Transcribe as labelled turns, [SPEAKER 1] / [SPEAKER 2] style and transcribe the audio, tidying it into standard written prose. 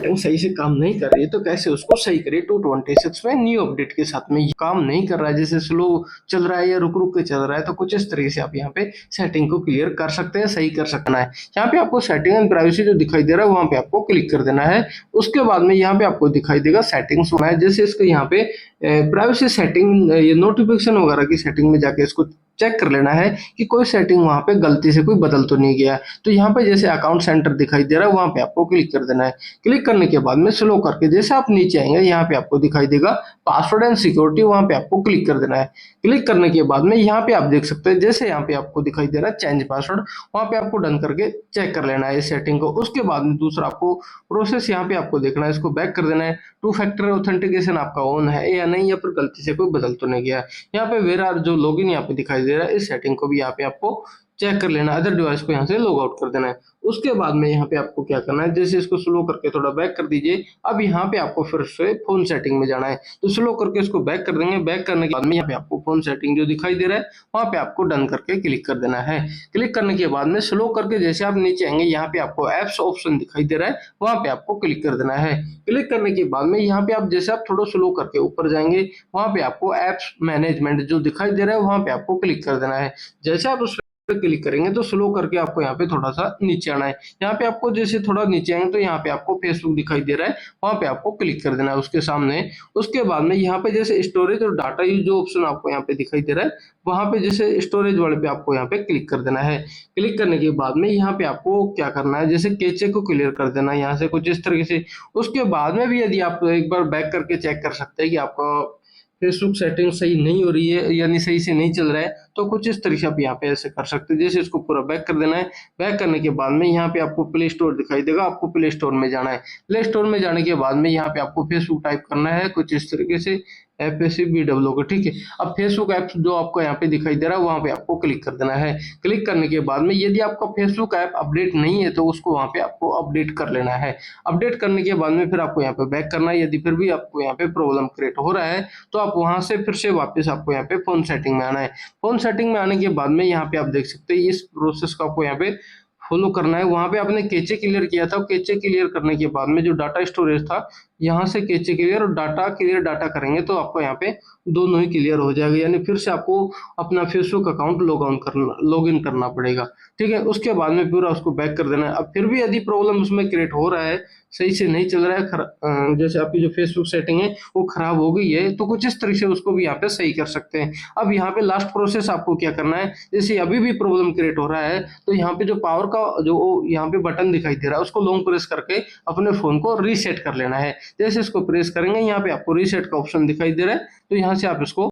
[SPEAKER 1] Setting सही से काम नहीं कर रही है तो कैसे उसको सही करिए। 226 में न्यू अपडेट के साथ में ये काम नहीं कर रहा है, जैसे स्लो चल रहा है या रुक रुक के चल रहा है, तो कुछ इस तरीके से आप यहाँ पे सेटिंग को क्लियर कर सकते हैं, सही कर सकना है। यहाँ पे आपको सेटिंग एंड प्राइवेसी जो दिखाई दे रहा है वहां पे आपको क्लिक कर देना है। उसके बाद में यहाँ पे आपको दिखाई देगा सेटिंग्स होना है, जैसे इसको यहाँ पे प्राइवेसी सेटिंग, ये नोटिफिकेशन वगैरह की सेटिंग में जाके इसको चेक कर लेना है कि कोई सेटिंग वहां पे गलती से कोई बदल तो नहीं गया। तो यहाँ पे जैसे अकाउंट सेंटर दिखाई दे रहा है वहां पे आपको क्लिक कर देना है। क्लिक करने के बाद में स्लो करके जैसे आप नीचे आएंगे यहाँ पे आपको दिखाई देगा पासवर्ड एंड सिक्योरिटी, वहां पे आपको क्लिक कर देना है। क्लिक करने के बाद में यहाँ पे आप देख सकते हैं जैसे यहाँ पे आपको दिखाई दे रहा है चेंज पासवर्ड, वहां पे आपको डन करके चेक कर लेना है इस सेटिंग को। उसके बाद में दूसरा आपको प्रोसेस यहाँ पे आपको देखना है, इसको बैक कर देना है। 2 फैक्टर ऑथेंटिकेशन आपका ऑन है या नहीं, या फिर गलती से कोई बदल तो नहीं गया। यहाँ पे वेर आर जो लॉगिन यहाँ पे दिखाई दे रहा है इस सेटिंग को भी यहाँ पे आपको चेक कर लेना है, अदर डिवाइस को यहाँ से लॉग आउट कर देना है। उसके बाद में यहाँ पे आपको क्या करना है, जैसे इसको स्लो करके थोड़ा बैक कर दीजिए। अब यहाँ पे आपको फिर से फोन सेटिंग में जाना है, तो स्लो करके इसको बैक कर देंगे। बैक करने के बाद में यहाँ पे आपको फोन सेटिंग जो दिखाई दे रहा है वहां पे आपको डन करके क्लिक कर देना है। क्लिक करने के बाद में स्लो करके जैसे आप नीचे आएंगे यहाँ पे आपको एप्स ऑप्शन दिखाई दे रहा है, वहां पे आपको क्लिक कर देना है। क्लिक करने के बाद में यहाँ पे आप जैसे आप थोड़ा स्लो करके ऊपर जाएंगे वहां पे आपको एप्स मैनेजमेंट जो दिखाई दे रहा है वहां पे आपको क्लिक कर देना है। जैसे आप उस पे क्लिक करेंगे तो स्लो करके आपको यहाँ पे थोड़ा सा नीचे आना है। यहाँ पे आपको जैसे थोड़ा नीचे आएंगे तो यहाँ पे आपको फेसबुक दिखाई दे रहा है, वहां पे आपको क्लिक कर देना है उसके सामने। उसके बाद में यहाँ पे जैसे स्टोरेज और डाटा यूज जो ऑप्शन आपको यहाँ पे दिखाई दे रहा है, वहां पे जैसे स्टोरेज वाले पे आपको यहाँ पे क्लिक कर देना है। क्लिक करने के बाद में यहाँ पे आपको क्या करना है, जैसे कैचे को क्लियर कर देना है यहाँ से कुछ इस तरीके से। उसके बाद में भी यदि आप एक बार बैक करके चेक कर सकते हैं कि आपका फेसबुक सेटिंग सही नहीं हो रही है यानी सही से नहीं चल रहा है, तो कुछ इस तरीके से आप यहाँ पे ऐसे कर सकते हैं। जैसे इसको पूरा बैक कर देना है। बैक करने के बाद में यहाँ पे आपको प्ले स्टोर दिखाई देगा, आपको प्ले स्टोर में जाना है। प्ले स्टोर में जाने के बाद में यहाँ पे आपको फेसबुक टाइप करना है कुछ इस तरीके से, FACBW को, ठीक है। अब फेसबुक ऐप जो आपको यहाँ पे दिखाई दे रहा है वहां पे आपको क्लिक कर देना है। क्लिक करने के बाद में यदि आपका फेसबुक ऐप अपडेट नहीं है तो उसको वहां पे आपको अपडेट कर लेना है। अपडेट करने के बाद में फिर आपको यहाँ पे बैक करना है। यदि फिर भी आपको यहाँ पे प्रॉब्लम क्रिएट हो रहा है तो आप वहां से फिर से वापस आपको यहाँ पे फोन सेटिंग में आना है। फोन सेटिंग में आने के बाद में यहाँ पे आप देख सकते हैं इस प्रोसेस को आपको यहाँ पे फॉलो करना है। वहां पे आपने कैचे क्लियर किया था, कैचे क्लियर करने के बाद में जो डाटा स्टोरेज था यहाँ से कैचे क्लियर और डाटा क्लियर डाटा करेंगे तो आपको यहाँ पे दोनों ही क्लियर हो जाएगा, यानी फिर से आपको अपना फेसबुक अकाउंट लॉग इन करना पड़ेगा, ठीक है। उसके बाद में पूरा उसको बैक कर देना है। अब फिर भी यदि प्रॉब्लम उसमें क्रिएट हो रहा है, सही से नहीं चल रहा है, जैसे आपकी जो फेसबुक सेटिंग है वो खराब हो गई है, तो कुछ इस तरीके से उसको भी यहाँ पे सही कर सकते हैं। अब यहाँ पे लास्ट प्रोसेस आपको क्या करना है, जैसे अभी भी प्रॉब्लम क्रिएट हो रहा है तो यहाँ पे जो पावर का जो यहाँ पे बटन दिखाई दे रहा है उसको लॉन्ग प्रेस करके अपने फोन को रीसेट कर लेना है। जैसे इसको प्रेस करेंगे यहाँ पे आपको रीसेट का ऑप्शन दिखाई दे रहा है, तो यहाँ से आप इसको